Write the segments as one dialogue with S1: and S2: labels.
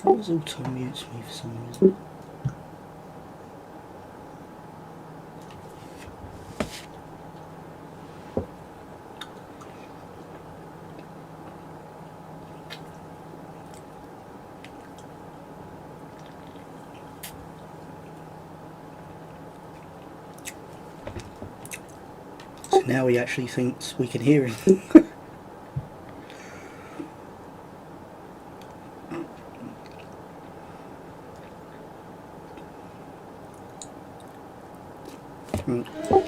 S1: always auto mutes me for some reason. So now he actually thinks we can hear him.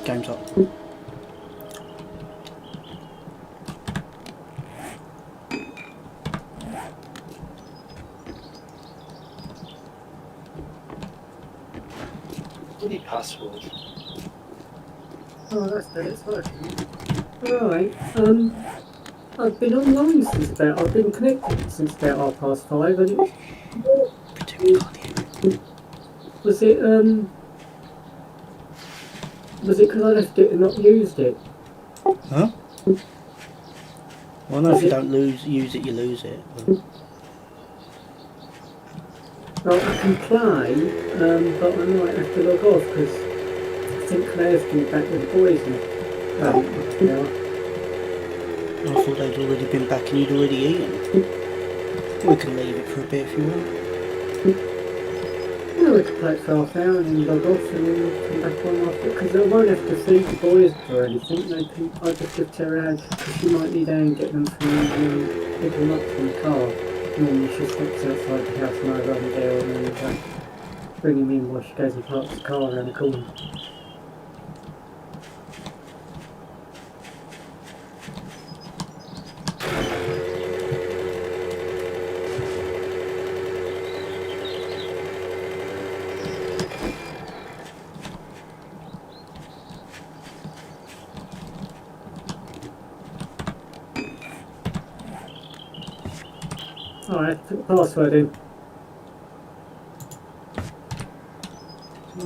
S1: Game's up.
S2: Bloody password.
S3: Oh, that's good. It's working. Alright. I've been online since about. I've been connected since about 5:30. And was it because I left it and not used it?
S1: Huh? Well, no, if you don't use it, you lose it. But...
S3: Well, I can play, but I might have to log off because I think Claire's been back with the boys now.
S1: I thought they'd already been back and you'd already eaten. We can leave it for a bit if you want.
S3: Yeah, we could play it for half an hour and then log off and then come back on after. Because I won't have to feed the boys or anything. I'll just give Terry out because she might need out and get them from pick them up from the car. Normally she stops outside the house and I run down and bring him in while she goes and parks the car around the corner. Alright, put the password in.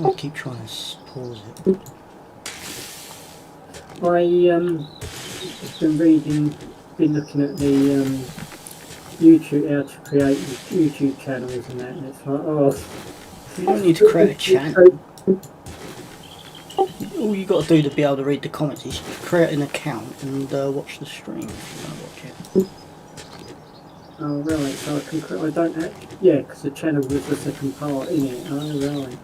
S1: I keep trying to pause it.
S3: I've been looking at the YouTube, how to create YouTube channels and that, and it's like, oh.
S1: You don't need to create a channel. All you got to do to be able to read the comments is create an account and watch the stream if you want to watch it.
S3: Oh right, so I don't because the channel was the second part in it. Oh right.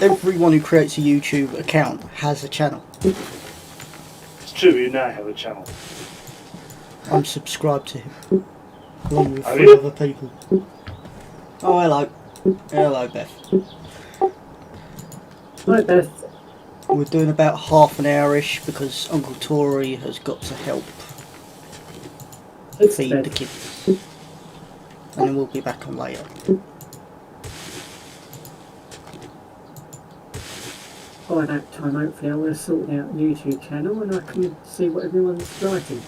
S1: Everyone who creates a YouTube account has a channel.
S2: It's true, you now have a channel.
S1: I'm subscribed to him, along with
S2: Are
S1: 3
S2: you?
S1: other people. Oh, hello. Hello, Beth.
S3: Hi Beth.
S1: We're doing about half an hour-ish because Uncle Tory has got to help
S3: It's
S1: feed
S3: Beth.
S1: the kids. And then we'll be back on later.
S3: By that time, hopefully, I will have sorted out a YouTube channel and I can see what everyone's writing.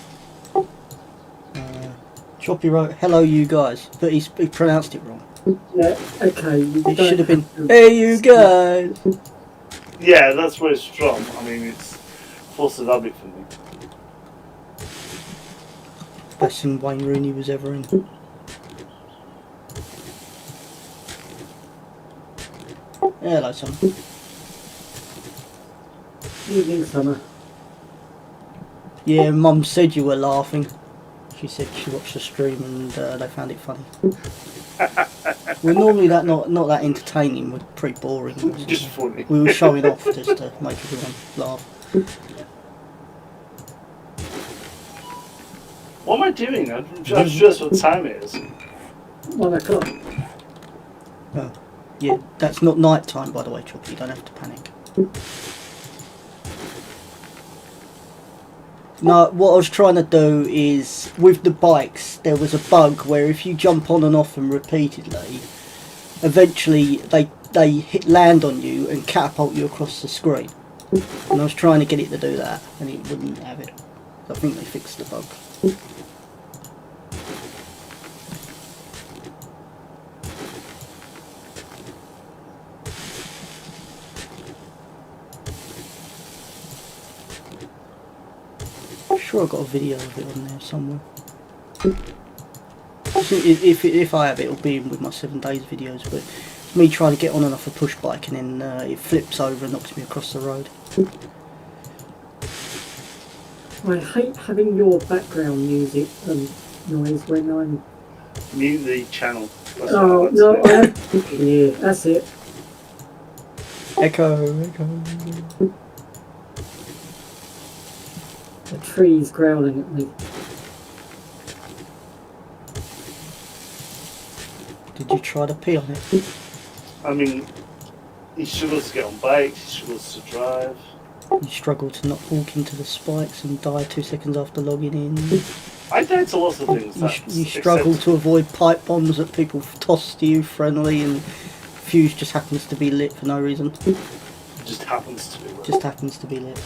S1: Choppy wrote, hello you guys, but he pronounced it wrong.
S3: Yeah, okay.
S1: It should have been, hey you guys!
S2: Yeah, that's where it's from. I mean, it's force of habit for me.
S1: Best thing Wayne Rooney was ever in. Hello, son.
S3: Evening, Summer.
S1: Yeah, Mum said you were laughing. She said she watched the stream and they found it funny. We're normally not that entertaining. We're pretty boring.
S2: Just funny.
S1: We were showing off just to make everyone laugh.
S2: What am I doing? I'm just stressed what time it is.
S3: 1 o'clock.
S1: Oh, yeah, that's not night time, by the way, Choppy. You don't have to panic. No, what I was trying to do is, with the bikes, there was a bug where if you jump on and off them repeatedly, eventually they land on you and catapult you across the screen. And I was trying to get it to do that, and it wouldn't have it. So I think they fixed the bug. I'm sure I got a video of it on there somewhere. if I have it, it'll be in with my 7 days videos. But it's me trying to get on and off a push bike, and then it flips over and knocks me across the road.
S3: I hate having your background music noise when I'm...
S2: Mute the channel. That's
S3: Oh,
S2: what
S3: no,
S2: I
S3: I have... Yeah, that's it.
S1: Echo.
S3: The tree's growling at me.
S1: Did you try to pee on it?
S2: I mean, he struggles to get on bikes, he struggles to drive.
S1: You struggle to not walk into the spikes and die 2 seconds after logging in.
S2: I died to lots of things.
S1: You struggle to avoid pipe bombs that people toss to you friendly, and fuse just happens to be lit for no reason.
S2: Just happens to be.
S1: Just happens to be lit.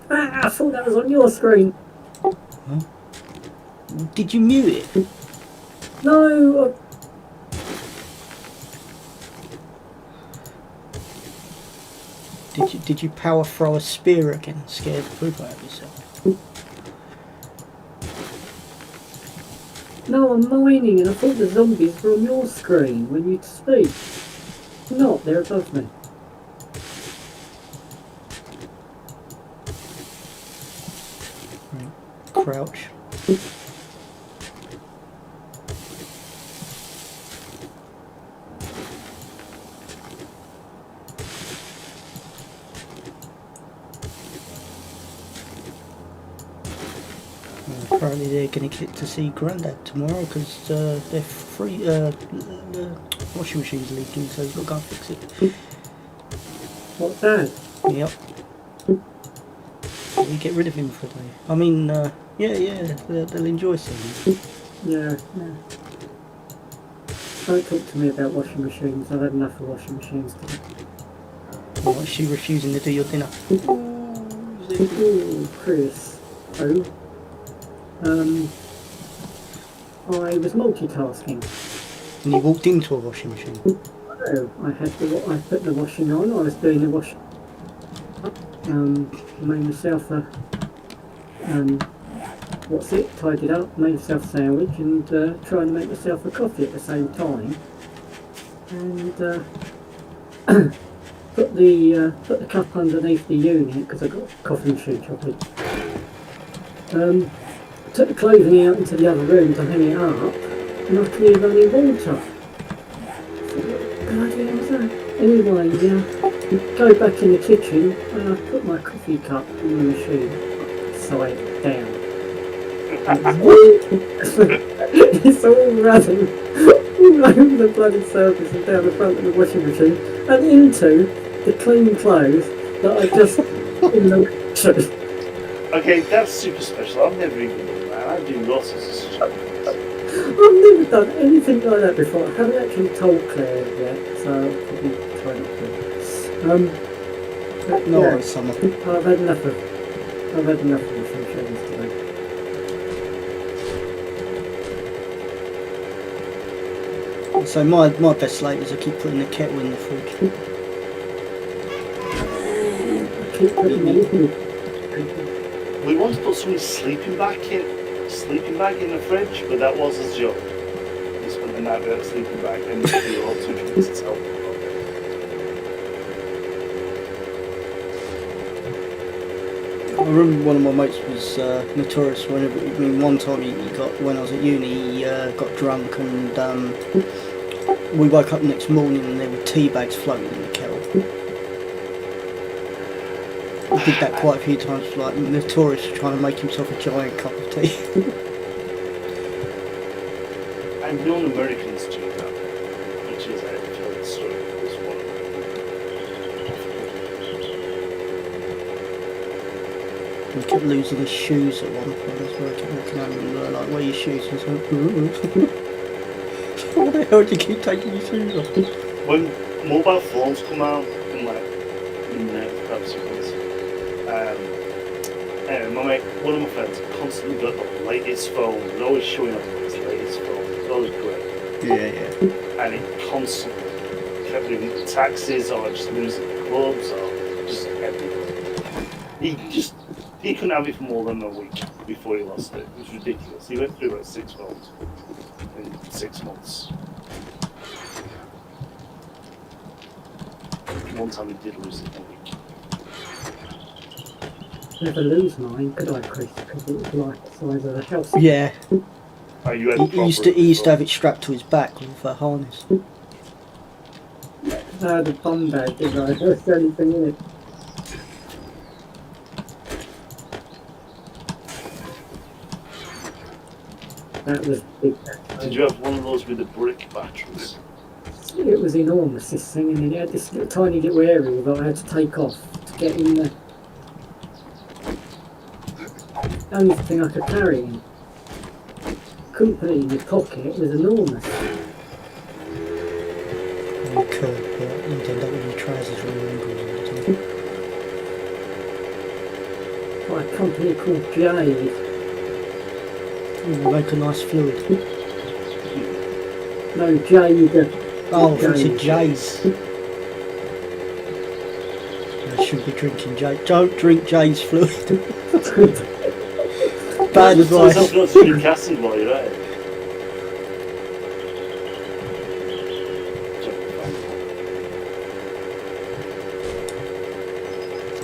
S3: Ah, I thought that was on your screen.
S1: Huh? Did you mute it?
S3: No,
S1: Did you power throw a spear again and scare the poop out of yourself?
S3: no, I'm mining and I thought the zombies were on your screen when you speak. Not, they're above me.
S1: Right. Crouch. Apparently they're going to get to see Grandad tomorrow because they're free. The washing machine's leaking, so he's got to go and fix it.
S3: What's that?
S1: Yep. We get rid of him for a day. I mean, yeah, they'll enjoy seeing him.
S3: Yeah. Don't talk to me about washing machines. I've had enough of washing machines today.
S1: Why is she refusing to do your dinner?
S3: Ooh, Chris. Oh. I was multitasking.
S1: And you walked into a washing machine.
S3: Oh, I put the washing on. I was doing the washing. Made myself a tidied up, made myself a sandwich, and trying to make myself a coffee at the same time. And put the cup underneath the unit because I got a coffee machine chocolate. Took the clothing out into the other room to hang it up, and I cleared running water. Bloody hell was that? Anyway, go back in the kitchen and I put my coffee cup in the machine, side down. It's all running all over the bloody surface and down the front of the washing machine and into the clean clothes that I just in the washing.
S2: Okay, that's super special. I've never even done that. I do lots of such things.
S3: I've never done anything like that before. I haven't actually told Claire yet, so I'll probably try not to.
S1: No,
S3: Yeah,
S1: it's summer.
S3: I've had enough of washing machines today.
S1: So my best late is I keep putting the kettle in the fridge.
S3: I keep putting anything.
S2: We once put somebody's sleeping bag in the fridge, but that was his job. He spent the night without a sleeping bag, and we were all too drunk to tell him about it.
S1: I remember one of my mates was notorious whenever, I mean, one time he got, when I was at uni, he got drunk and we woke up the next morning and there were tea bags floating in the kettle. He did that quite a few times, like notorious for trying to make himself a giant cup of tea.
S2: I've known Americans do that, which is, I have to tell the story of this one.
S1: He kept losing his shoes at one point. That's where I kept walking home and like, where are your shoes? And I was like, why the hell do you keep taking your shoes off?
S2: When mobile phones come out in like in the perhaps my mate, one of my friends constantly got the latest phone. He's always showing up with his latest phone. It's always great.
S1: Yeah.
S2: And he constantly kept doing taxes or just losing clubs or just everything. He couldn't have it for more than a week before he lost it. It was ridiculous. He went through about 6 phones in 6 months. One time he did lose it in a week.
S3: Never lose mine, could I, Chris? Because it was like the size of a house.
S1: Yeah.
S2: Oh, you had
S1: He used to have it strapped to his back with a harness.
S3: I had a bum bag, didn't I? That's the only thing in it. That was big.
S2: Did you have one of those with the brick batteries?
S3: It was enormous, this thing, and it had this little, tiny little area that I had to take off to get in the only thing I could carry in. Couldn't put it in your pocket, it was enormous.
S1: You could, but you'd end up with your trousers really wrinkled all the time.
S3: By a company called Jade.
S1: Make a nice fluid.
S3: No, Jade.
S1: Oh, it's a Jay's. I should be drinking Jay. Don't drink Jay's fluid. Bad advice.
S2: I've got to drink acid while you're at it.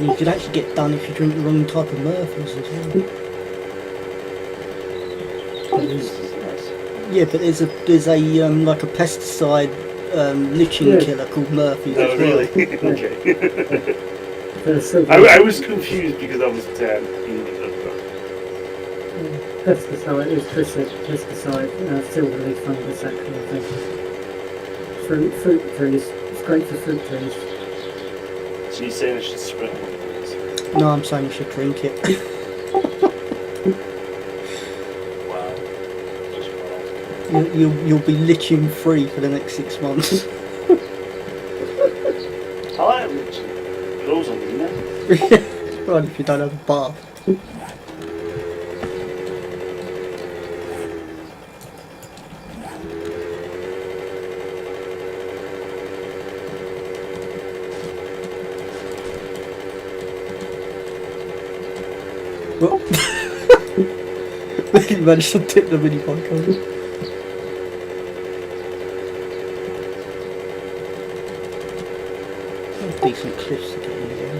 S1: You could actually get done if you drink the wrong type of Murphy's as well. Yeah, but there's a like a pesticide liching killer called Murphy's
S2: Oh,
S1: as well.
S2: really? Okay. I was confused because I was 10.
S3: Pesticide, it was pesticide, silverleaf fungus actually, I think. Fruit trees, it's great for fruit trees.
S2: So you're saying I should spray it?
S1: No, I'm saying you should drink it.
S2: Wow. Just wow.
S1: You'll be liching free for the next 6 months.
S2: I like it. It grows on me now.
S1: Right, if you don't have a bath. Well, you managed to tip the mini bike over. Decent cliffs to get in again.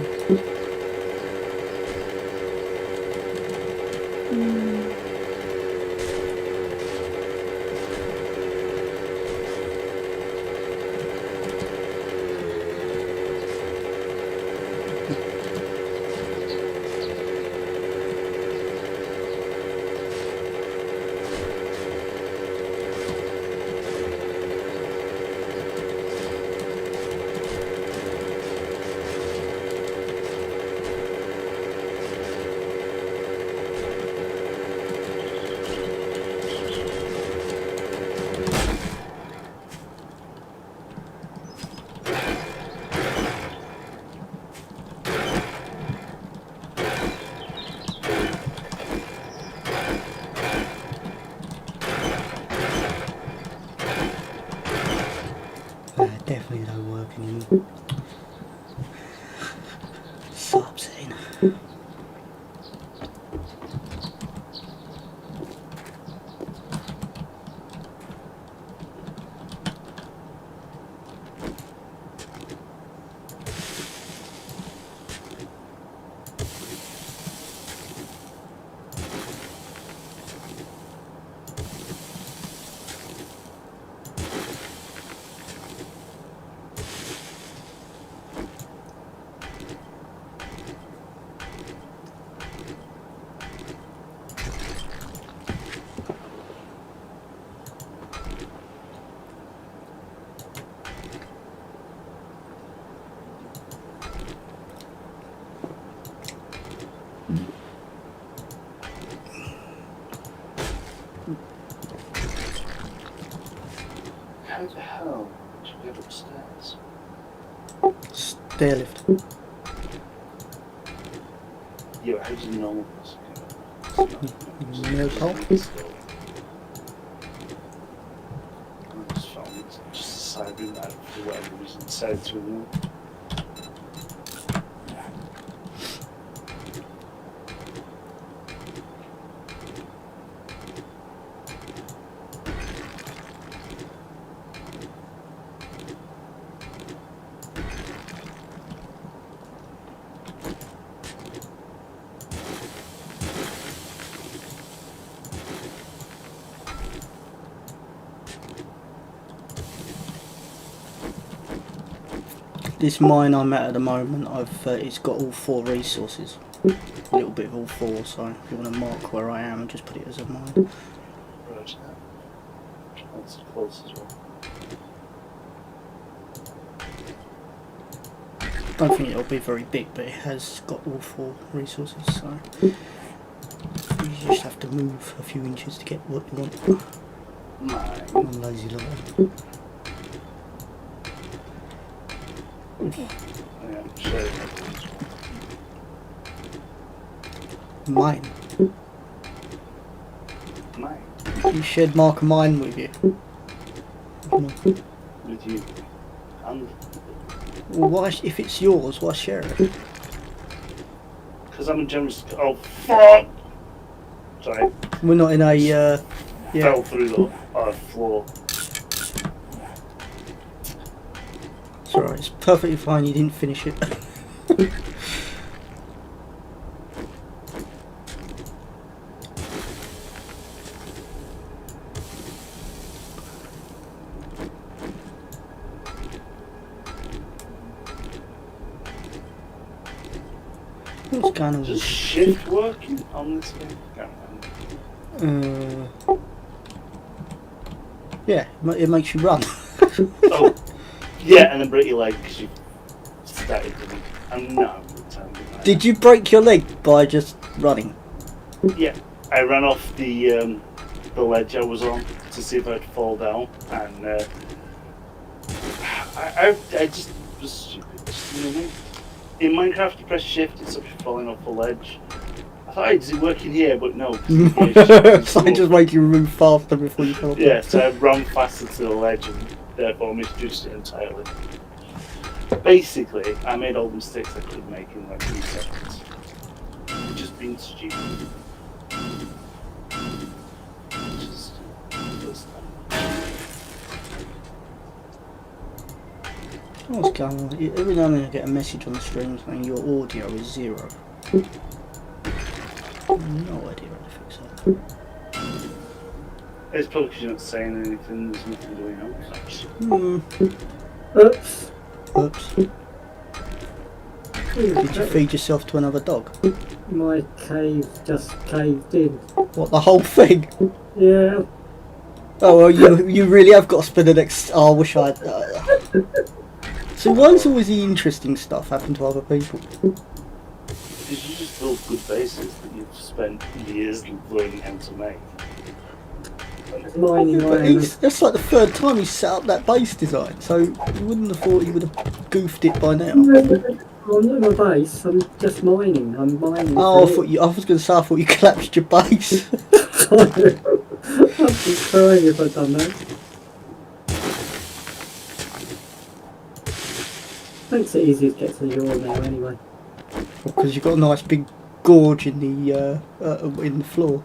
S1: Definitely don't work anymore. Subs in.
S2: How the hell did you get upstairs?
S1: Stair lift.
S2: Yeah, how does a normal person
S1: No pulp.
S2: I just found it, just decided that for whatever reason, decided to remove.
S1: This mine I'm at the moment, it's got all 4 resources. A little bit of all 4, so if you want to mark where I am, just put it as a mine.
S2: Right. That's close as well.
S1: Don't think it'll be very big, but it has got all 4 resources, so you just have to move a few inches to get what you want.
S2: Mine.
S1: I'm lazy like that.
S2: Yeah, sure.
S1: Mine.
S2: Mine.
S1: You shared mark a mine with you.
S2: With you. And
S1: Well, why, if it's yours, why share it?
S2: because I'm a generous. Oh, fuck! Sorry.
S1: We're not in a, yeah.
S2: Fell through the floor.
S1: It's alright, it's perfectly fine, you didn't finish it. What's going on
S2: Is
S1: with
S2: shift working on this thing? Can't remember.
S1: yeah, it makes you run.
S2: Oh, yeah, and then break your leg because you started to. I'm not good time.
S1: Did you break your leg by just running?
S2: Yeah, I ran off the ledge I was on to see if I'd fall down, and I just was stupid. Just, you know what I mean? In Minecraft, you press shift, it stops you falling off the ledge. I thought, is it working here? But no.
S1: So I just make you move faster before you fall.
S2: Yeah, so I ran faster to the ledge and therefore misjudged it entirely. Basically, I made all the mistakes I could make in like 3 seconds. Just being stupid. Just first time.
S1: What's going on? Every now and then I get a message on the stream saying your audio is 0. No idea how to fix that.
S2: It's probably because you're not saying anything, there's nothing going on.
S3: Oops.
S1: Oops. Did you feed yourself to another dog?
S3: My cave just caved in.
S1: What, the whole thing?
S3: Yeah.
S1: Oh, well, you really have got to spend the next... Oh, I wish I'd... So why's always the interesting stuff happen to other people?
S2: Because you just build good bases that you've spent years learning how to make.
S3: Mining
S1: But
S3: iron.
S1: that's like the 3rd time he's set up that base design, so you wouldn't have thought he would have goofed it by now.
S3: I'm not my base, I'm just mining. I'm mining.
S1: Oh, I was going to say, I thought you collapsed your base.
S3: I'd be crying if I'd done that. Makes it easier to get to the yawl now anyway.
S1: Because you've got a nice big gorge in the floor.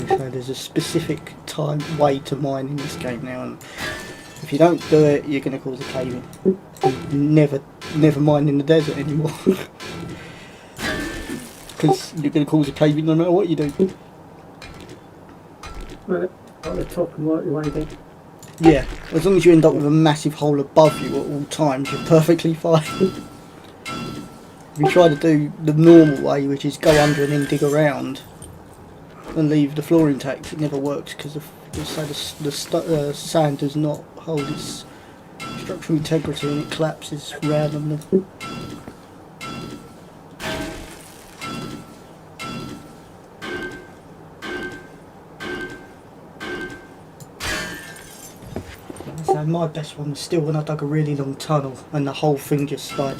S1: So there's a specific way to mine in this game now, and if you don't do it, you're going to cause a cave in. Never mine in the desert anymore. Because you're going to cause a cave in no matter what you do.
S3: Right, at the top and work your way down.
S1: Yeah, as long as you end up with a massive hole above you at all times, you're perfectly fine. If you try to do the normal way, which is go under and then dig around and leave the floor intact, it never works because the sand does not hold its structural integrity and it collapses randomly. say my best one was still when I dug a really long tunnel and the whole thing just like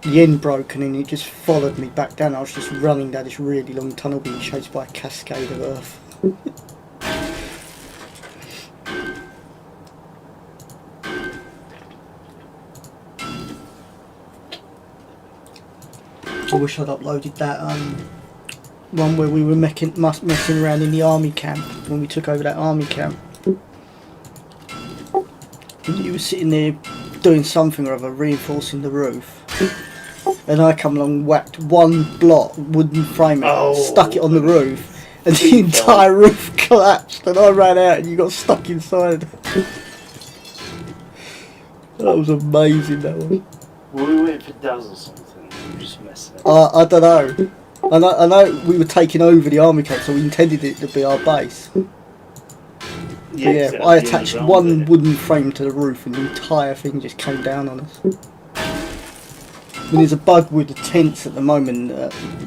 S1: the end broke and then it just followed me back down. I was just running down this really long tunnel being chased by a cascade of earth. I wish I'd uploaded that one where we were messing around in the army camp when we took over that army camp. And you were sitting there doing something or other, reinforcing the roof. And I come along, whacked one block wooden frame, stuck it on the roof, and the entire roof collapsed. And I ran out, and you got stuck inside. That was amazing. That was.
S2: Were we waiting for Daz or something? We were just messing it.
S1: I don't know. I know we were taking over the army camp, so we intended it to be our base. Yeah, I attached one wooden frame to the roof, and the entire thing just came down on us. I mean, there's a bug with the tents at the moment,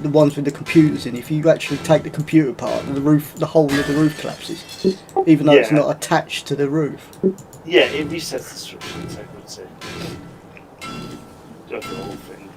S1: the ones with the computers in. If you actually take the computer apart, the whole of the roof collapses, even though it's not attached to the roof.
S2: Yeah, it resets the structure in integrity. Just the whole thing.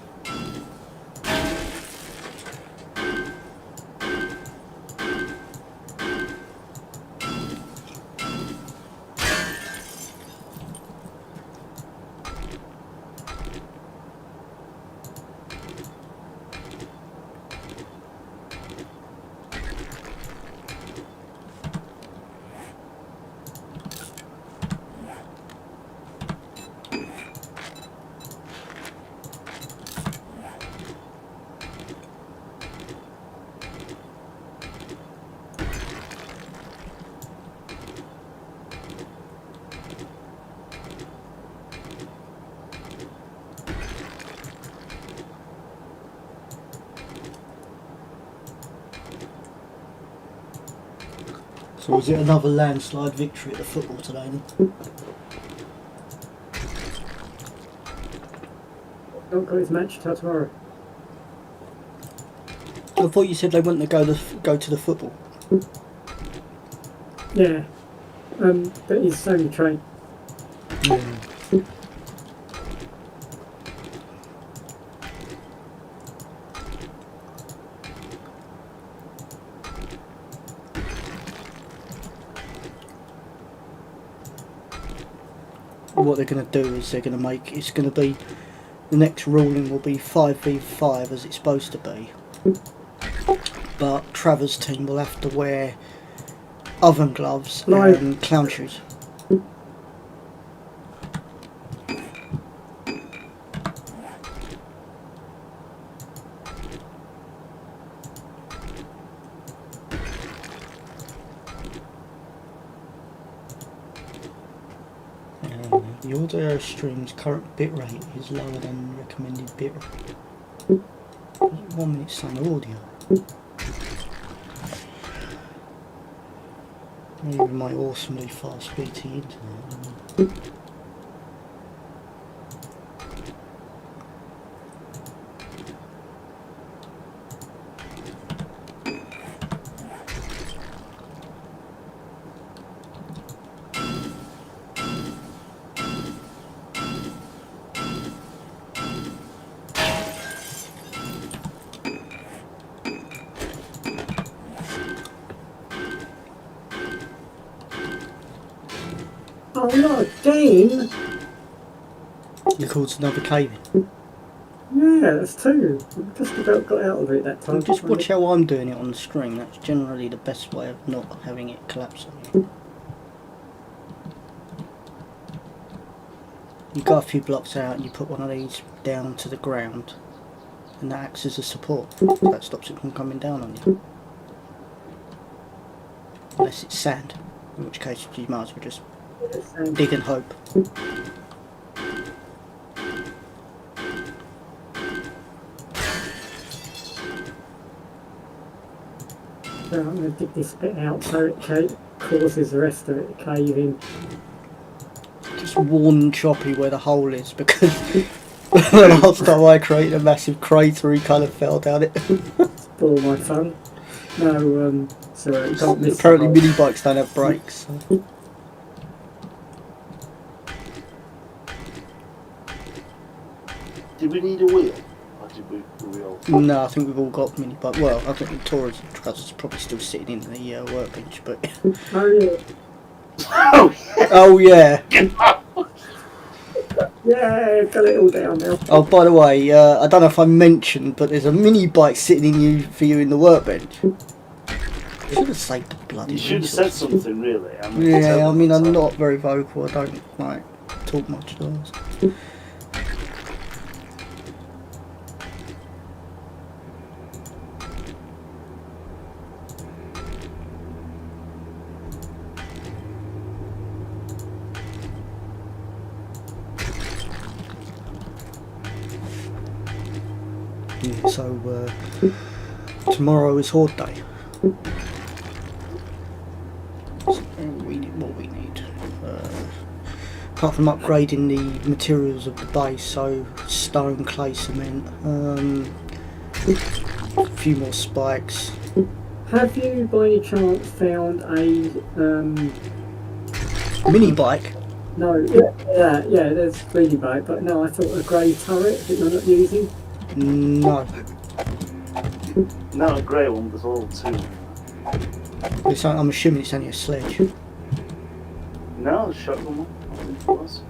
S1: So was it another landslide victory at the football today then?
S3: Don't got his match till tomorrow.
S1: I thought you said they weren't to go to the football.
S3: Yeah. But he's only trained.
S1: What they're going to do is they're going to make, it's going to be, the next ruling will be 5v5 as it's supposed to be, but Trevor's team will have to wear oven gloves and clown shoes. The audio stream's current bitrate is lower than recommended bitrate. 1 minute sound audio. Maybe my awesomely fast BT internet.
S3: Oh, not again!
S1: You called another cave-in.
S3: Yeah, that's two. I just about got out of it that time.
S1: Well, just watch how I'm doing it on the screen. That's generally the best way of not having it collapse on you. You go a few blocks out and you put one of these down to the ground, and that acts as a support. That stops it from coming down on you. Unless it's sand, in which case you might as well just dig and hope.
S3: So I'm going to dig this bit out so it causes the rest of it to cave in.
S1: Just worn choppy where the hole is, because the last time I created a massive crater he kind of fell down it.
S3: Spoil my fun. No, so you can't miss.
S1: Apparently mini bikes don't have brakes. So.
S2: Did we need a wheel? Or did we all?
S1: No, I think we've all got mini bike. Well, I think Victoria's trousers probably still sitting in the workbench, but.
S3: Oh yeah.
S1: Oh yeah.
S3: Yeah, got it all down now.
S1: Oh, by the way, I don't know if I mentioned, but there's a mini bike sitting for you in the workbench. I should have saved the bloody.
S2: You should have said something, really.
S1: Yeah, I mean, I'm not very vocal. I don't like talk much to us. Yeah, so tomorrow is Horde Day. So what we need, apart from upgrading the materials of the base, so stone, clay, cement, a few more spikes.
S3: Have you by any chance found a
S1: Mini bike?
S3: no, yeah, there's really bike, but no, I thought a grey turret that you're not using.
S1: No.
S2: No, a grey one was all two.
S1: I'm assuming it's only a sledge.
S2: No, the shotgun one. I think it was.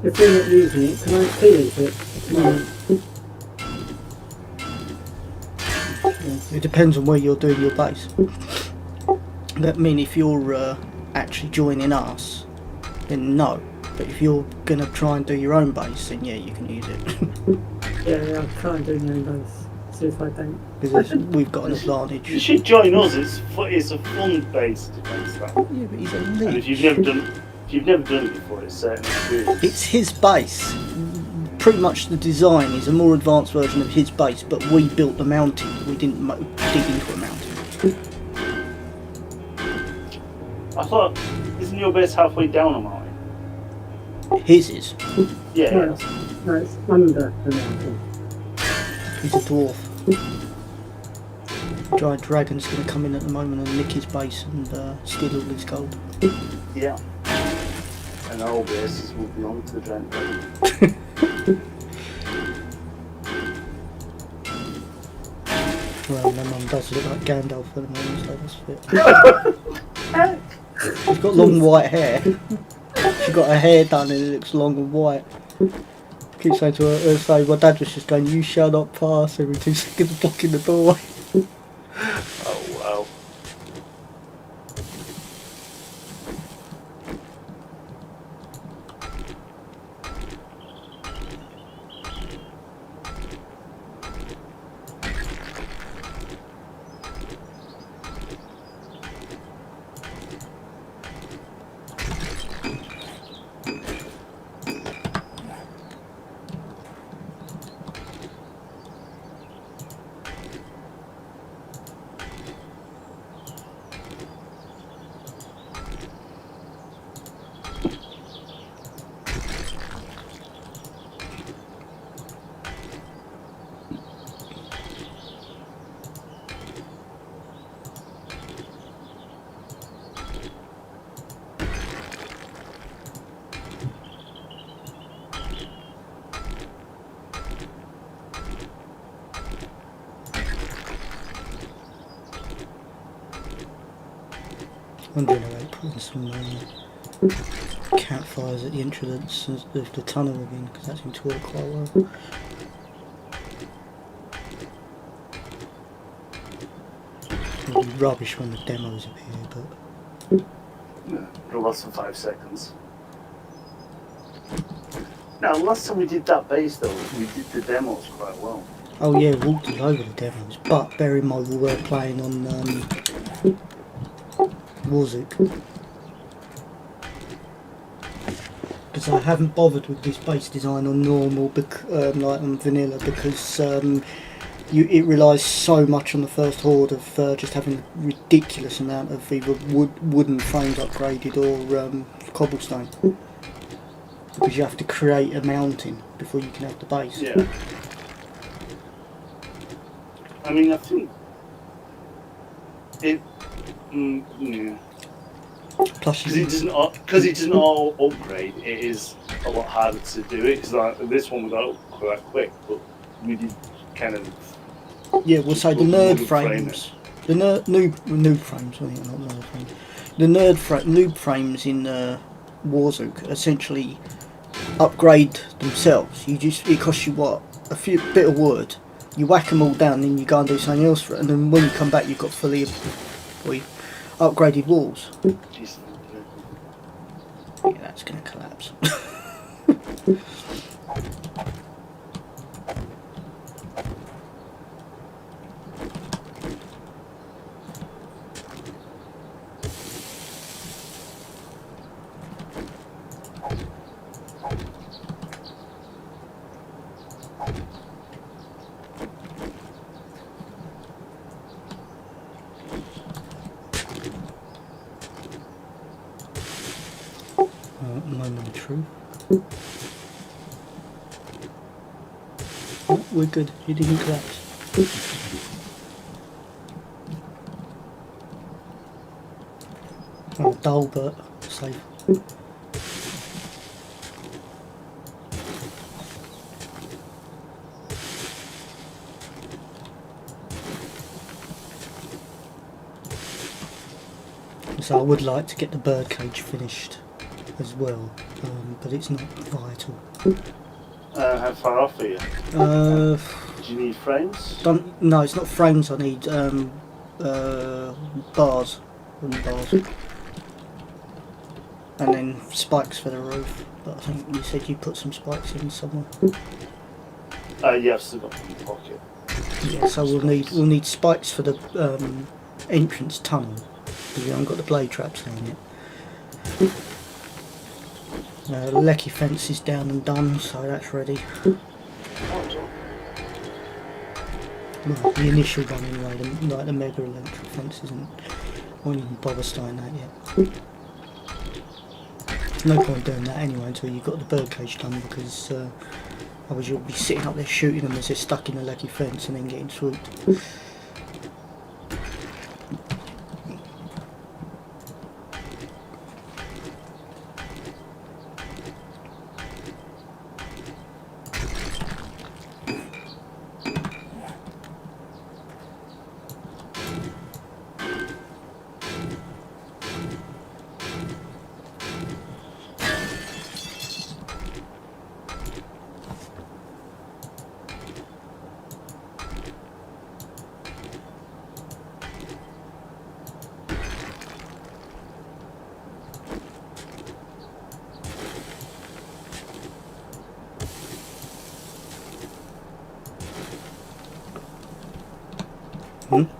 S3: If we're not using it, can I delete it? No.
S1: It depends on where you're doing your base. That mean if you're actually joining us, then no. But if you're gonna try and do your own base, then yeah, you can use it.
S3: Yeah, I'll try and do my own base. See if I don't.
S1: Because we've got an
S2: You
S1: advantage.
S2: should join us. It's a fun-based defence. That.
S1: Yeah, but he's a
S2: And
S1: leech.
S2: if you've never done it before, it's an experience.
S1: It's his base. Pretty much the design is a more advanced version of his base, but we built the mountain. We didn't dig into a mountain.
S2: I thought, isn't your base halfway down a mountain?
S1: His is.
S2: Yeah.
S3: No, no, it's under the mountain.
S1: He's a dwarf. Giant dragon's going to come in at the moment and nick his base and steal all his gold.
S2: Yeah. And our bases will belong to the giant dragon.
S1: Well, my mum does look like Gandalf at the moment, so that's it. She's got long white hair. She got her hair done and it looks long and white. I keep saying to her, my dad was just going, "You shall not pass," every 2 seconds blocking the doorway.
S2: Oh wow.
S1: I'm wondering about putting some campfires at the entrance of the tunnel again, because that seemed to work quite well. It'll be rubbish when the demos appear, but
S2: It'll last for 5 seconds. Now, last time we did that base though, we did the demos quite well.
S1: oh yeah, we walked all over the demos. But bear in mind we were playing on Warzuk. Because I haven't bothered with this base design on normal, like on vanilla, because it relies so much on the first horde of just having a ridiculous amount of either wooden frames upgraded or cobblestone. Because you have to create a mountain before you can have the base.
S2: Yeah. I mean, I think it. Yeah.
S1: Plus,
S2: because it doesn't all upgrade. It is a lot harder to do it because like, this one we got up quite quick, but we did kind of.
S1: yeah, we'll say the
S2: put
S1: nerd
S2: wooden frame
S1: frames, the noob frames. I think not nerd frames. The noob frames in Warzone essentially upgrade themselves. It costs you what, a few bit of wood. You whack them all down, then you go and do something else for it, and then when you come back, you've got fully upgraded walls.
S2: Jeez.
S1: Yeah, that's going to collapse. Moment of truth. Oh, we're good. You didn't collapse. Oh, dull but safe. So I would like to get the birdcage finished as well, but it's not vital.
S2: How far off are you?
S1: Uh,
S2: Do you need frames?
S1: no, it's not frames. I need bars, wooden bars, and then spikes for the roof. But I think you said you put some spikes in somewhere.
S2: Yeah, I've still got them in my pocket.
S1: Yeah, so we'll need spikes for the entrance tunnel. We haven't got the blade traps down yet. Lecky fence is down and done, so that's ready. Well, the initial one anyway, like the mega electric fence isn't. I won't even bother starting that yet. There's no point doing that anyway until you've got the birdcage done, because otherwise you'll be sitting up there shooting them as they're stuck in the lecky fence and then getting swooped.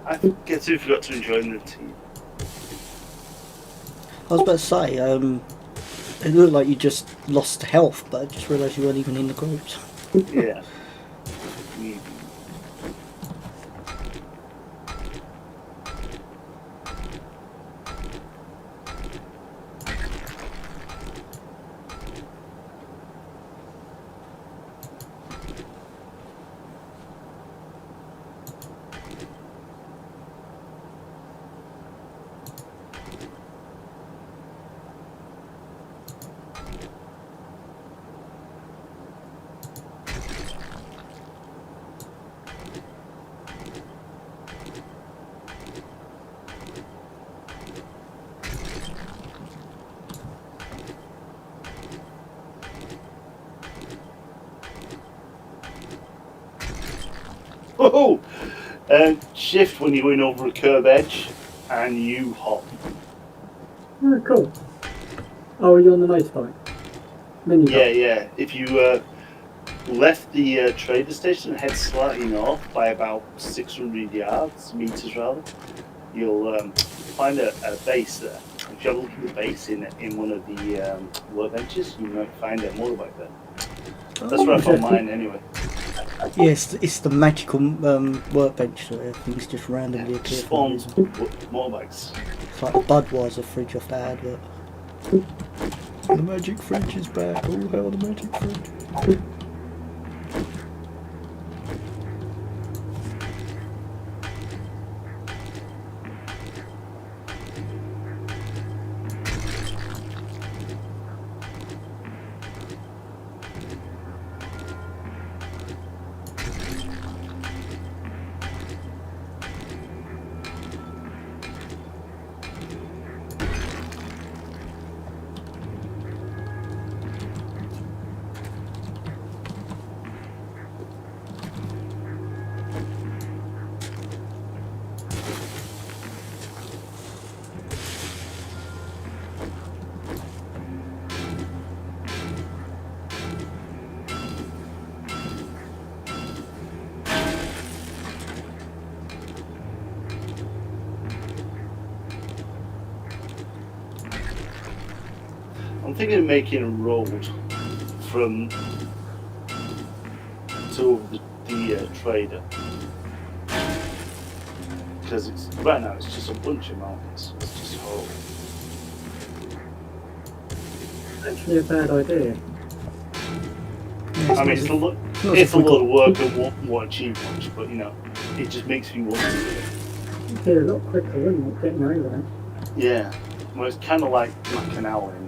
S2: I guess we forgot to enjoy the tea.
S1: I was about to say, it looked like you just lost health, but I just realised you weren't even in the groups.
S2: Yeah. Oh, shift when you're going over a curb edge, and you hop.
S3: Oh, cool. Oh, you're on the motorbike? Mini
S2: Yeah, yeah. If you left the trader station and head slightly north by about 600 meters rather, you'll find a base there. If you have a look at the base in one of the workbenches, you might find a motorbike there. That's where I found mine anyway.
S1: Yes, it's the magical workbench that things just randomly appear.
S2: Just spawns motorbikes.
S1: It's like the Budweiser fridge off the advert. The magic fridge is back. Oh hell, the magic fridge.
S2: thinking of making a road from to the trader, because it's right now it's just a bunch of mountains. It's just horrible.
S3: Actually, a bad idea.
S2: I mean, it's a lot. It's a lot of work and won't achieve much, but you know, it just makes me want to do it.
S3: It'd be a lot quicker, wouldn't it, getting over it?
S2: Yeah. Well, it's kind of like my canal in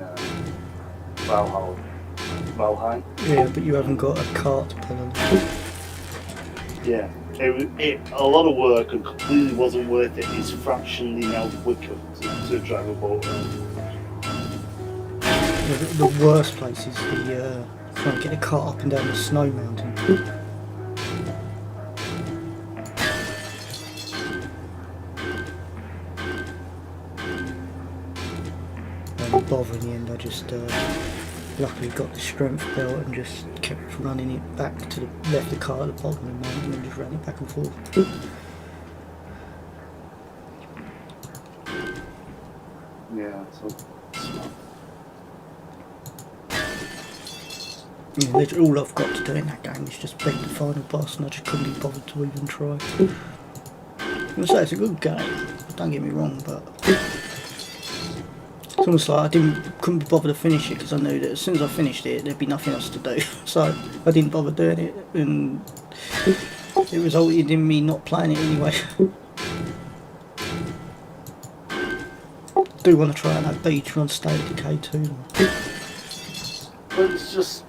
S2: Valheim.
S1: Yeah, but you haven't got a cart to pull on.
S2: Yeah. A lot of work and completely wasn't worth it. It's fractionally now quicker to drive a boat around.
S1: The worst place is the trying to get a cart up and down the snow mountain. Bother in the end. I just luckily got the strength belt and just kept running it back to the left the car at the bottom of the mountain and just ran it back and forth.
S2: Yeah, so smart.
S1: Yeah, literally all I've got to do in that game is just beat the final boss, and I just couldn't be bothered to even try. I'm gonna say it's a good game, don't get me wrong, but it's almost like I couldn't be bothered to finish it because I knew that as soon as I finished it there'd be nothing else to do. So I didn't bother doing it, and it resulted in me not playing it anyway. Do want to try out that beach run State of Decay 2.
S2: But it's just,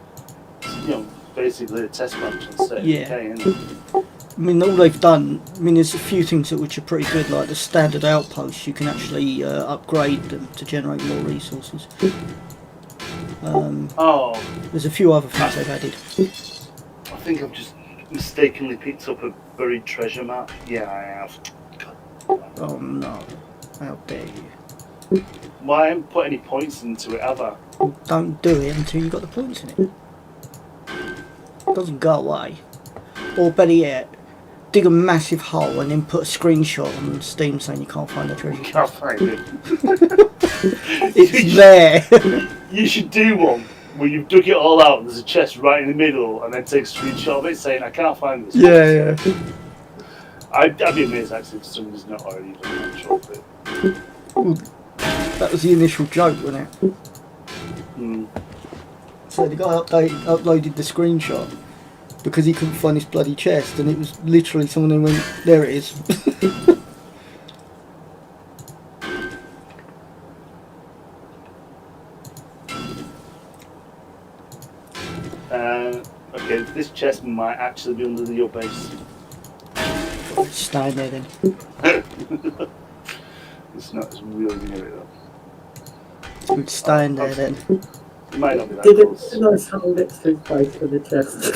S2: you know, basically a test match on State of Decay, isn't it?
S1: I mean, all they've done, I mean, there's a few things which are pretty good, like the standard outposts, you can actually upgrade them to generate more resources. There's a few other things they've added.
S2: I think I've just mistakenly picked up a buried treasure map. Yeah, I have.
S1: Oh no, how dare you.
S2: Well, I haven't put any points into it, have I?
S1: Don't do it until you got the points in it. It doesn't go away. Or better yet, dig a massive hole and then put a screenshot on Steam saying you can't find the treasure.
S2: Can't find it.
S1: It's there.
S2: You should do one where you've dug it all out and there's a chest right in the middle and then take a screenshot of it saying I can't find this.
S1: Yeah.
S2: I'd be amazed actually if somebody's not already done that short bit.
S1: Well, that was the initial joke, wasn't it?
S2: Mm.
S1: So the guy uploaded the screenshot because he couldn't find his bloody chest, and it was literally someone who went, there it is.
S2: Okay, this chest might actually be under your base.
S1: Stand there then.
S2: It's not, it's really near it though.
S1: We'd stand there then.
S2: It might not be that
S3: Did
S2: close.
S3: a nice hole next to his face for the chest.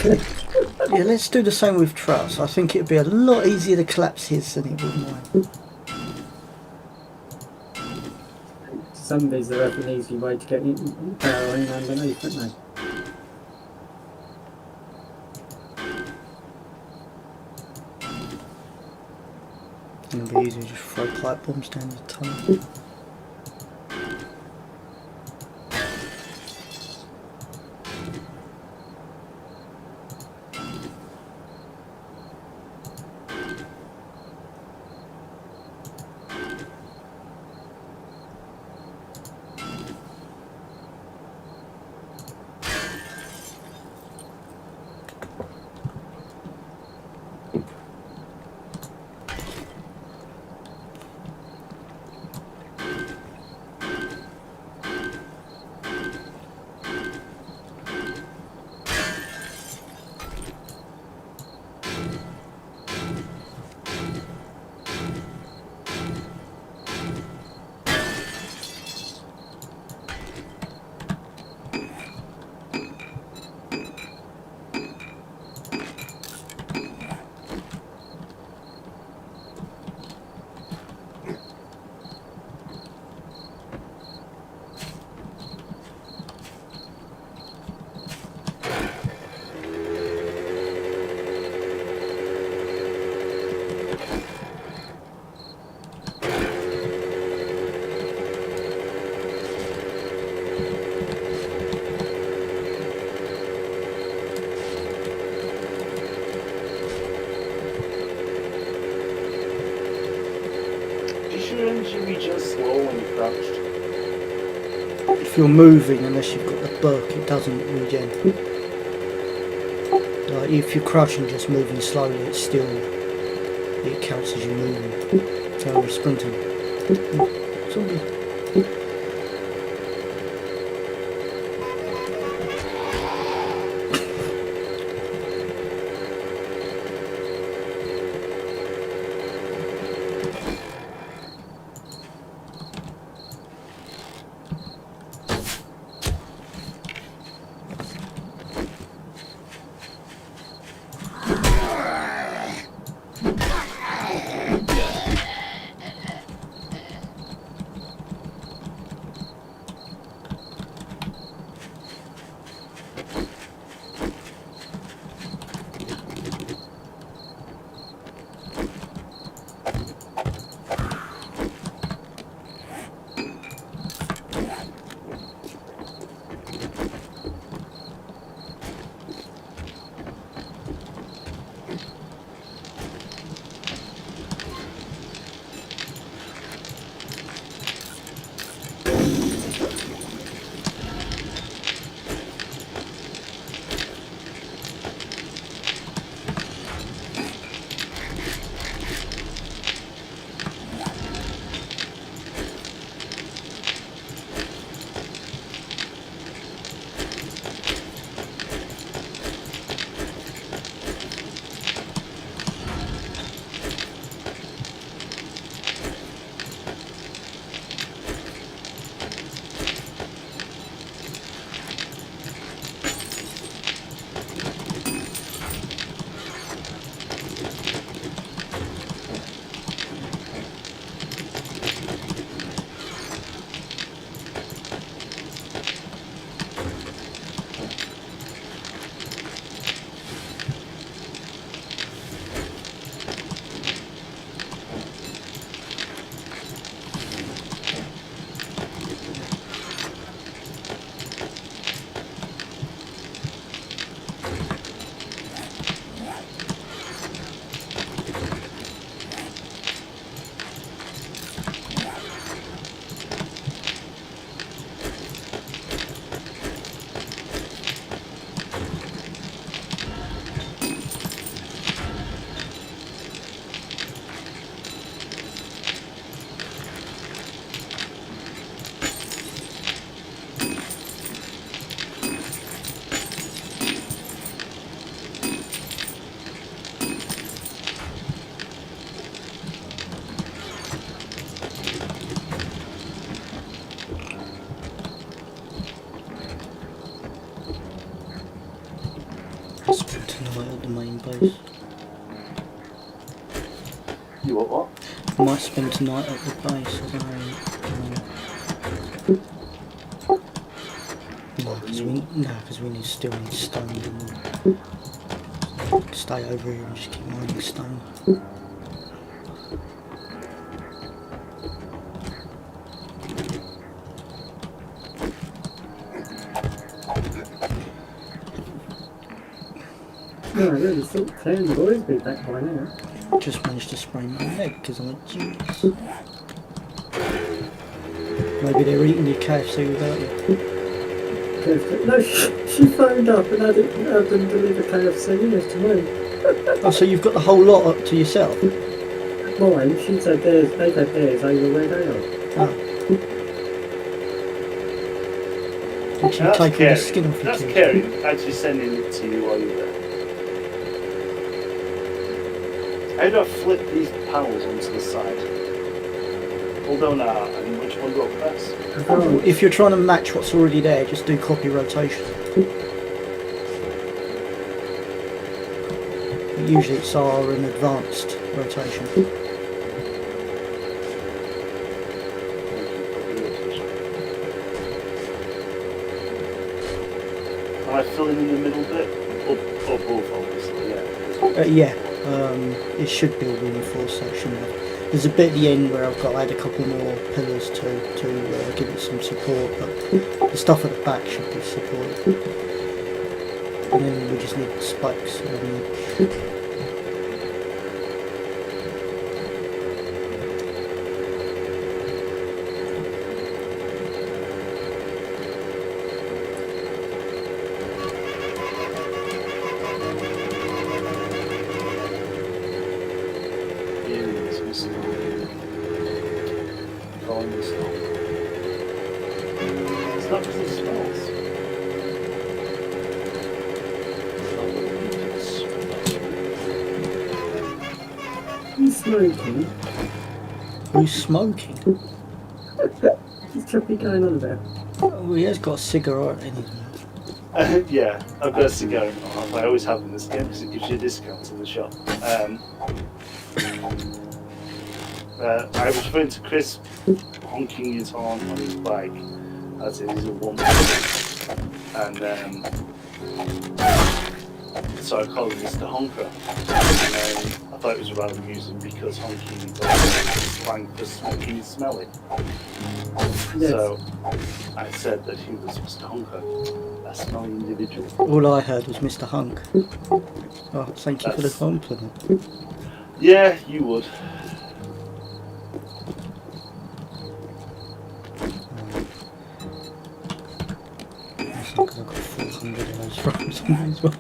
S1: Yeah, let's do the same with Truss. I think it'd be a lot easier to collapse his than it would mine.
S3: Zombies are an easy way to get in barreling underneath, aren't they?
S1: It'll be easier to just throw pipe bombs down the tunnel. if you're moving, unless you've got the book, it doesn't regen. Like if you're crouching, just moving slowly, it counts as you moving. So we're sprinting. Zombie. Spend tonight at the main base.
S2: You what?
S1: I might spend tonight at the base, I don't know. No, because we still need stone. And stay over here and just keep mining stone.
S3: No, really, sort of plans have always been back by now.
S1: Just managed to spray my leg because I'm a genius. Maybe they're eating your KFC without you.
S3: No, she phoned up and had them deliver KFC dinners to me.
S1: Oh, so you've got the whole lot up to yourself?
S3: Mine, she said theirs, they've had theirs over where they are.
S1: Oh. Did you
S2: That's
S1: take all the
S2: caring.
S1: skin off your
S2: That's
S1: teeth?
S2: caring. Actually sending it to you while you're there. How do I flip these panels onto the side? Hold on now, and which one do I press?
S3: Oh,
S1: If you're trying to match what's already there, just do copy rotation. Usually it's an advanced rotation.
S2: Am I filling in the middle bit? Up both, obviously, yeah.
S1: It should be a reinforced section. There's a bit at the end where I've got to add a couple more pillars to give it some support, but the stuff at the back should be supported. And then we just need spikes on the edge.
S2: Calling this stuff. It's not just the smells.
S3: He's smoking.
S1: Who's smoking?
S3: He's Choppy going on about.
S1: Oh, he has got a cigarette in his mouth.
S2: Yeah, I've got a cigar in my mouth. I always have in this game because it gives you a discount in the shop. I was referring to Chris honking his horn on his bike as it is a one. And so I called him Mr. Honker. And I thought it was rather amusing because honking is slang for smoking is smelly.
S3: Yes.
S2: So I said that he was Mr. Honker, a smelly individual.
S1: All I heard was Mr. Hunk. Oh, thank you for the compliment.
S2: Yeah, you would.
S1: Because I've got 400 of those frames on me as well.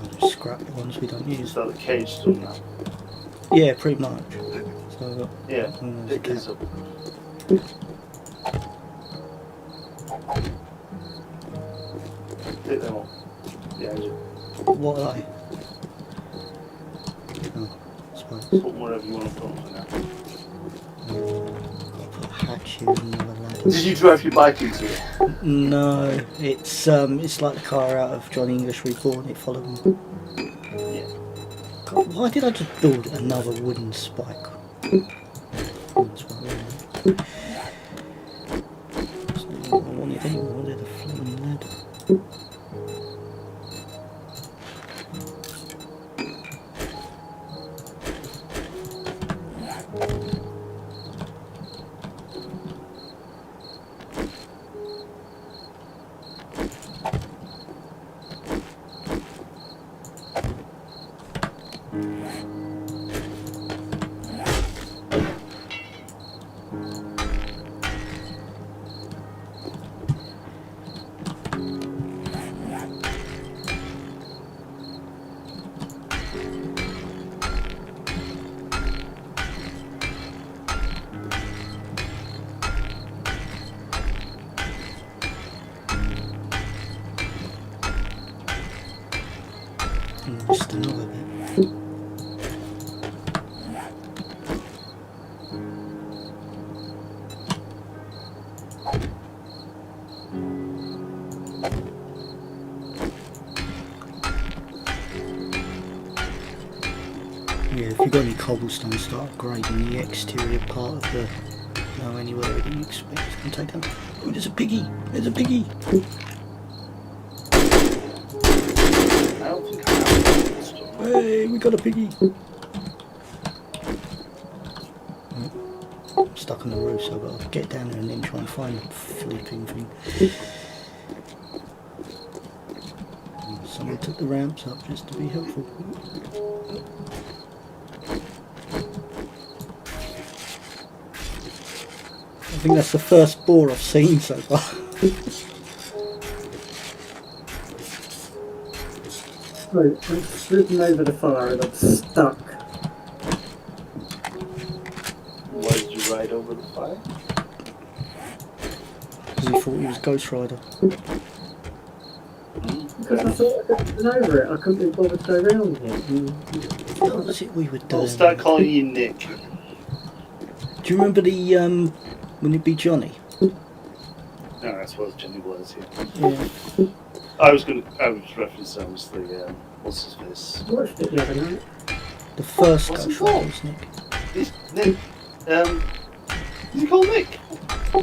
S1: I'll just scrap the ones we don't
S2: Is
S1: use.
S2: that the cage done now?
S1: Yeah, pretty much. So I've got
S2: Yeah,
S1: there's a
S2: pick these
S1: cat.
S2: up. Pick them up. The engine.
S1: What are they? Oh, I suppose.
S2: Put them wherever you want to put them for now.
S1: I'll put a hatch here and another ladder.
S2: Did you drive your bike into it?
S1: No, it's like the car out of Johnny English Reborn. It followed me.
S2: Yeah.
S1: God, why did I just build another wooden spike? Wooden spike, yeah. It's not what I wanted anymore. They're the flaming ladder. Just another bit. Yeah, if you've got any cobblestone, start upgrading the exterior part of the anywhere that you expect to take down. Oh, there's a piggy! There's a piggy!
S2: I don't think I have this stuff.
S1: Hey, we got a piggy! I'm stuck on the roof, so I've got to get down there and then try and find the flipping thing. Someone took the ramps up just to be helpful. I think that's the first boar I've seen so far.
S3: Right, I'm slipping over the fire and I'm stuck.
S2: Why did you ride over the fire?
S1: Because he thought he was Ghost Rider.
S3: Because I thought I could run over it, I couldn't be bothered to go around it.
S1: What was it we were doing?
S2: I'll start calling you Nick.
S1: Do you remember the Wouldn't it be Johnny?
S2: No, I suppose Johnny was here.
S1: Yeah.
S2: I was referencing obviously what's his face?
S3: I watched it the other night.
S1: The first
S2: What's
S1: Ghost
S2: it called?
S1: Rider was Nick.
S2: He's Nick. Is he called Nick?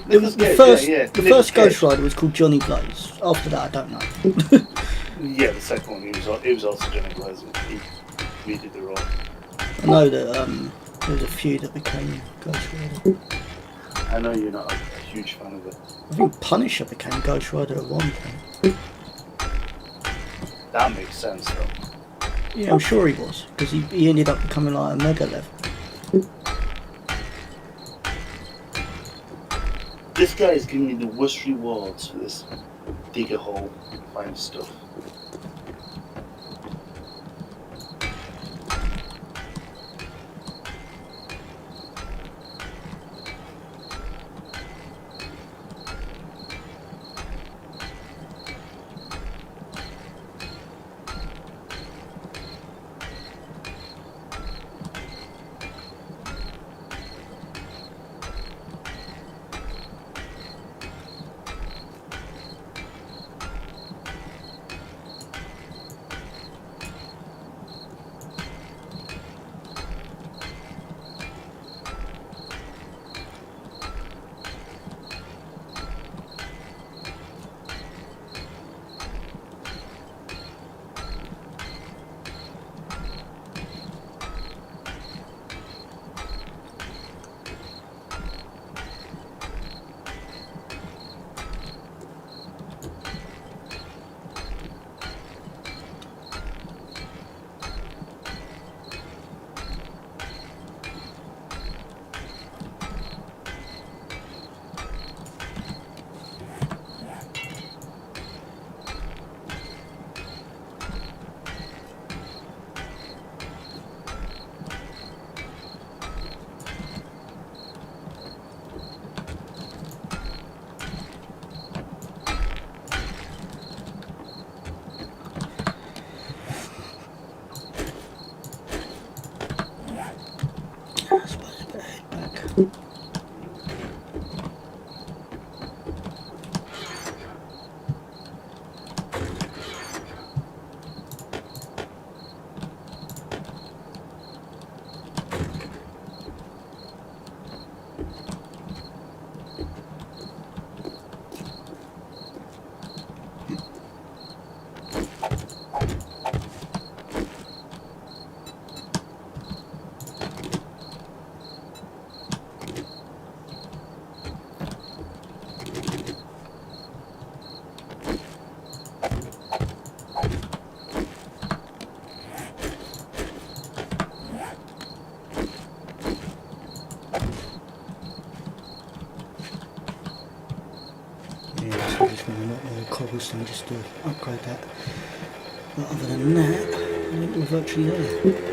S1: It was the
S2: Cage,
S1: first.
S2: yeah,
S1: The
S2: Nicolas
S1: first Ghost
S2: Cage.
S1: Rider was called Johnny Blaze. After that, I don't know.
S2: Yeah, the second one, he was also Johnny Blaze. He did the role.
S1: I know that there was a few that became Ghost Rider.
S2: I know you're not a huge fan of it.
S1: I think Punisher became Ghost Rider at one point.
S2: That makes sense though.
S1: Yeah, I'm sure he was, because he ended up becoming like a mega level.
S2: This guy is giving me the worst rewards for this. dig a hole and find stuff.
S1: I suppose I better head back. Yeah, so just want a lot more cobblestone just to upgrade that. But other than that, I think we're virtually there.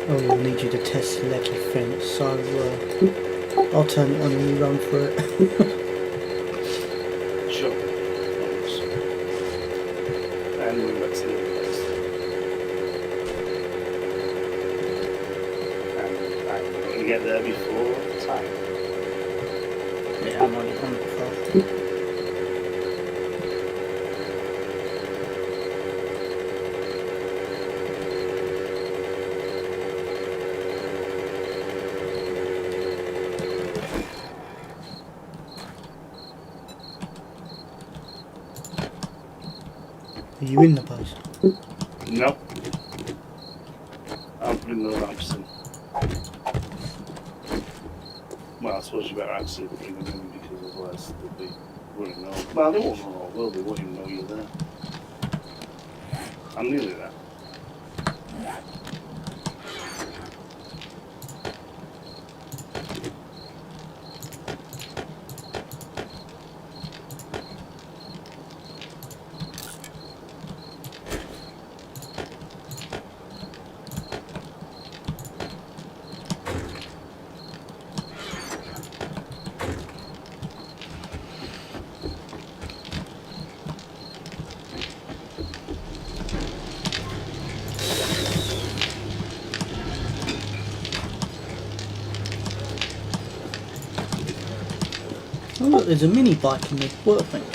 S1: Oh, we'll need you to test the lecky fence, so I'll turn it on and you run through it.
S2: Sure. And we're back to the other place. And I'm going to get there before time.
S1: Yeah, I'm only on the far. Are you in the base?
S2: No. I'm putting the lamps in. Well, I suppose you better actually bring them in because otherwise they'll be running over. Well, they won't run over, will they? They won't even know you're there. I'm nearly there.
S1: Oh look, there's a mini bike in the workbench.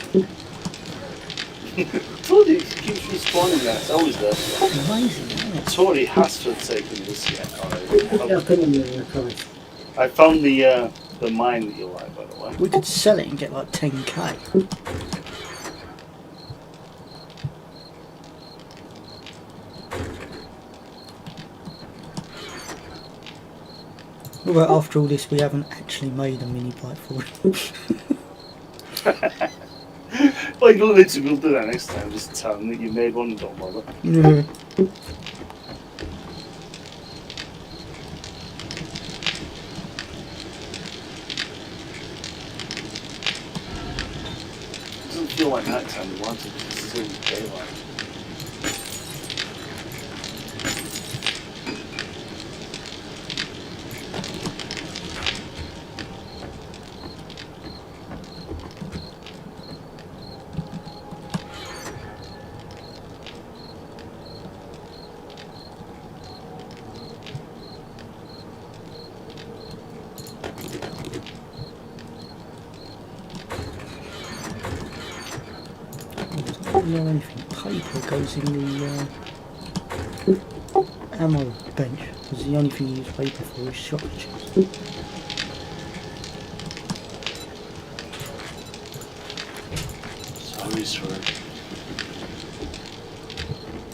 S2: Told you, it keeps respawning there. It's always there.
S1: Amazing, isn't it?
S2: Tori has taken this yet.
S3: Yeah, put them in the price.
S2: I found the mine that you like, by the way.
S1: We could sell it and get like 10k. What about after all this we haven't actually made a mini bike for it?
S2: Well, you'll literally do that next time. Just tell them that you made one and don't bother.
S1: Yeah.
S2: It doesn't feel like night time. You want it because it's still daylight.
S1: I don't know anything. Paper goes in the ammo bench, because the only thing you use paper for is shotgun shells.
S2: Sorry, sir.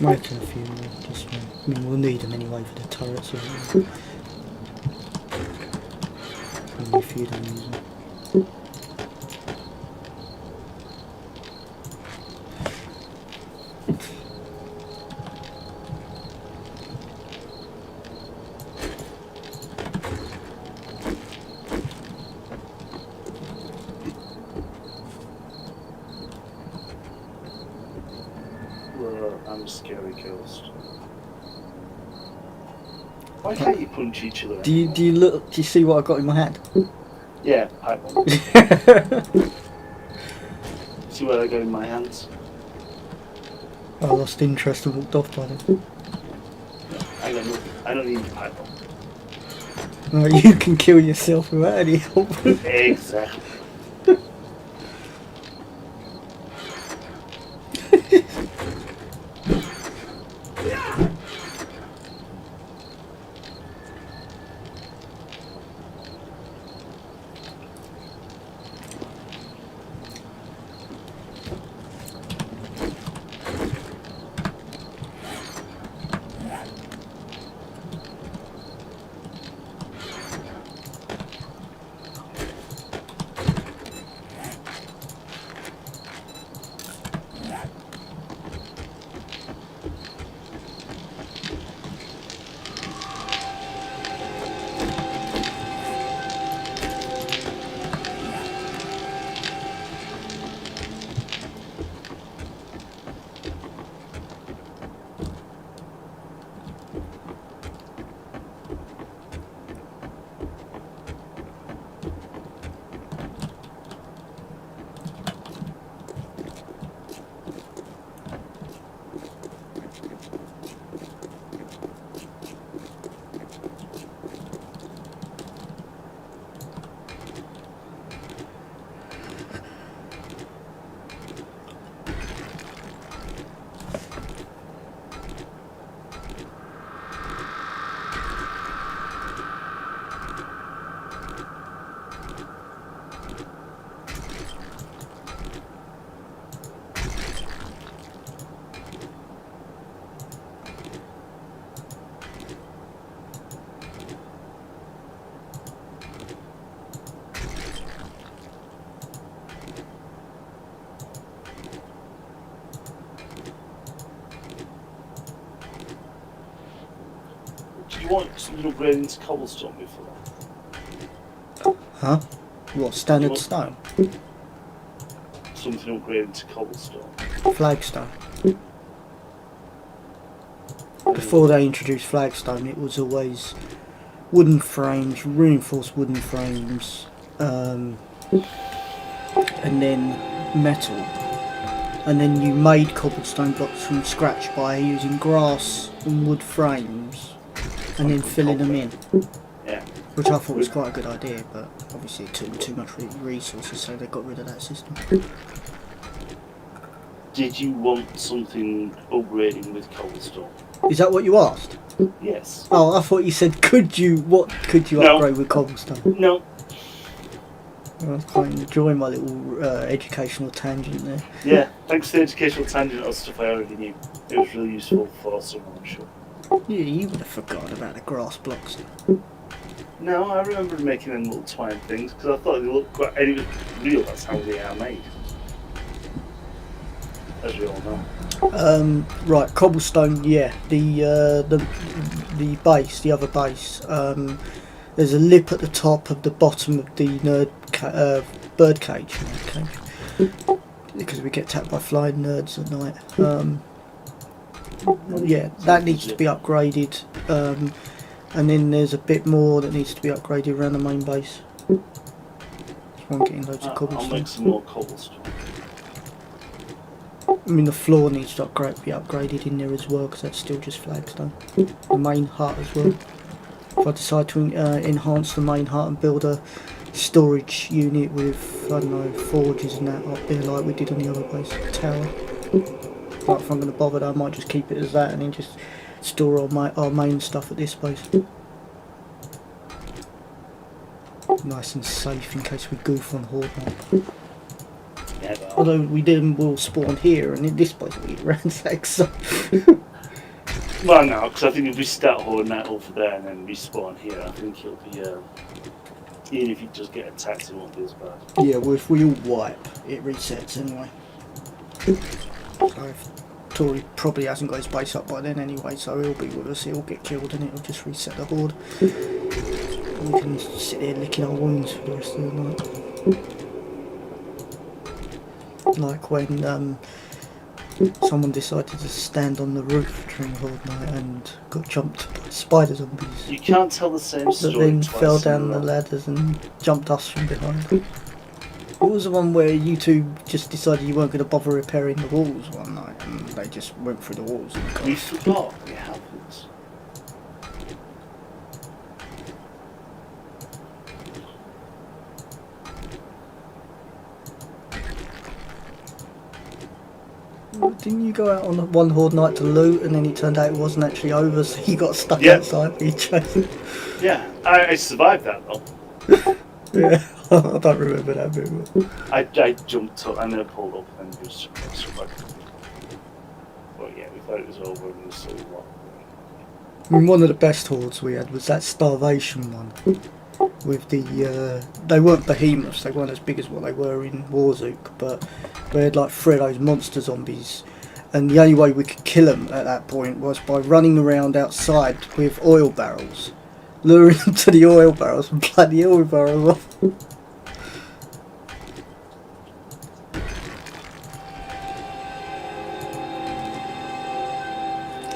S1: Making a few more, just, I mean, we'll need them anyway for the turrets. Only a few don't use them.
S2: I'm a scary ghost. Why can't you punch each other?
S1: Do you look? Do you see what I got in my hand?
S2: Yeah, pipe bomb. See what I got in my hands?
S1: I lost interest and walked off by then.
S2: I got nothing. I don't need a pipe bomb.
S1: No, you can kill yourself without any help.
S2: Exactly. You want something upgraded into cobblestone before?
S1: Huh? What, standard stone?
S2: Something upgraded into cobblestone.
S1: Flagstone. Before they introduced flagstone, it was always wooden frames, reinforced wooden frames, and then metal. And then you made cobblestone blocks from scratch by using grass and wood frames, and then filling them in.
S2: Yeah.
S1: Which I thought was quite a good idea, but obviously it took them too much resources, so they got rid of that system.
S2: Did you want something upgrading with cobblestone?
S1: Is that what you asked?
S2: Yes.
S1: Oh, I thought you said, could you
S2: No.
S1: upgrade with cobblestone?
S2: No.
S1: I was quite enjoying my little educational tangent there.
S2: Yeah, thanks for the educational tangent of stuff I already knew. It was really useful for someone, I'm sure.
S1: Yeah, you would have forgotten about the grass blocks.
S2: No, I remember making them little twine things because I thought they looked quite. And it was real, that's how they are made. As we all know.
S1: Right, cobblestone. Yeah, the base, the other base. There's a lip at the top of the bottom of the bird cage. Because we get attacked by flying nerds at night. Yeah, that needs to be upgraded. And then there's a bit more that needs to be upgraded around the main base. Just one getting loads of cobblestone.
S2: I'll make some more cobblestone.
S1: I mean, the floor needs to be upgraded in there as well, because that's still just flagstone. The main hut as well. If I decide to enhance the main hut and build a storage unit with, I don't know, forges and that up there like we did on the other base, tower. But if I'm going to bother that, I might just keep it as that and then just store our main stuff at this base. Nice and safe in case we goof on Horde night.
S2: Yeah, but
S1: Although we will spawn here and in this place we get ransacked, so...
S2: well, no, because I think if we start Horde night over there and then respawn here, I think it'll be. Even if you just get attacked, it won't be as bad.
S1: Yeah, well, if we all wipe, it resets anyway. So if Tory probably hasn't got his base up by then anyway, so he'll be with us, he'll get killed and it'll just reset the Horde. And we can sit there licking our wounds for the rest of the night. Like when someone decided to stand on the roof during Horde night and got jumped by spider zombies.
S2: You can't tell the same
S1: That
S2: story
S1: then
S2: twice
S1: fell
S2: in a
S1: down the
S2: row.
S1: ladders and jumped us from behind. What was the one where you two just decided you weren't going to bother repairing the walls one night and they just went through the walls and got
S2: We
S1: us?
S2: forgot. It happens.
S1: Didn't you go out on one Horde night to loot and then it turned out it wasn't actually over, so you got stuck
S2: Yeah.
S1: outside for your chase?
S2: Yeah, I survived that though.
S1: Yeah, I don't remember that very well.
S2: I jumped up and then pulled up and just survived. But yeah, we thought it was over and it was still what.
S1: I mean, one of the best hordes we had was that starvation one. With the, they weren't behemoths, they weren't as big as what they were in Warzook, but we had like three of those monster zombies. And the only way we could kill them at that point was by running around outside with oil barrels. Luring them to the oil barrels and blow the oil barrels off.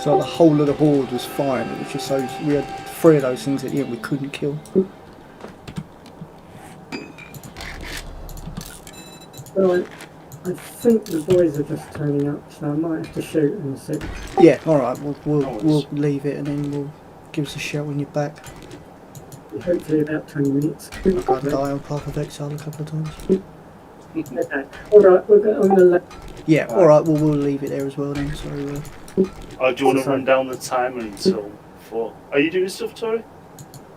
S1: So the whole of the horde was fine, it was just those, we had three of those things at the end we couldn't kill.
S3: Well, I think the boys are just turning up, so I might have to shoot in a sec.
S1: Yeah, alright, we'll leave it and then we'll give us a shout when you're back.
S3: Hopefully about 20 minutes.
S1: I got to die on Path of Exile a couple of times.
S3: Okay. Alright, I'm gonna let...
S1: Yeah, alright, well we'll leave it there as well then, so...
S2: Oh, do you want to run down the timer until 4? Are you doing stuff, Tori?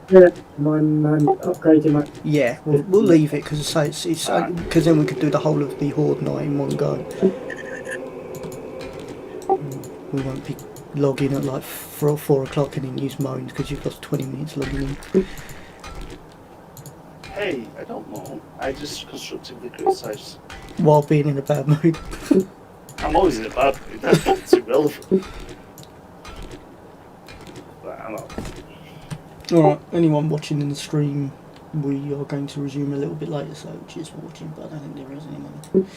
S3: Yeah, I'm upgrading my...
S1: yeah, we'll leave it, because it's because then we could do the whole of the Horde night in one go. We won't be logging at like 4 o'clock and then use moans, because you've lost 20 minutes logging in.
S2: Hey, I don't know. I just constructively criticise.
S1: While being in a bad mood.
S2: I'm always in a bad mood. That's irrelevant. But I'm not.
S1: Alright, anyone watching in the stream, we are going to resume a little bit later, so just watching, but I don't think there is anyone.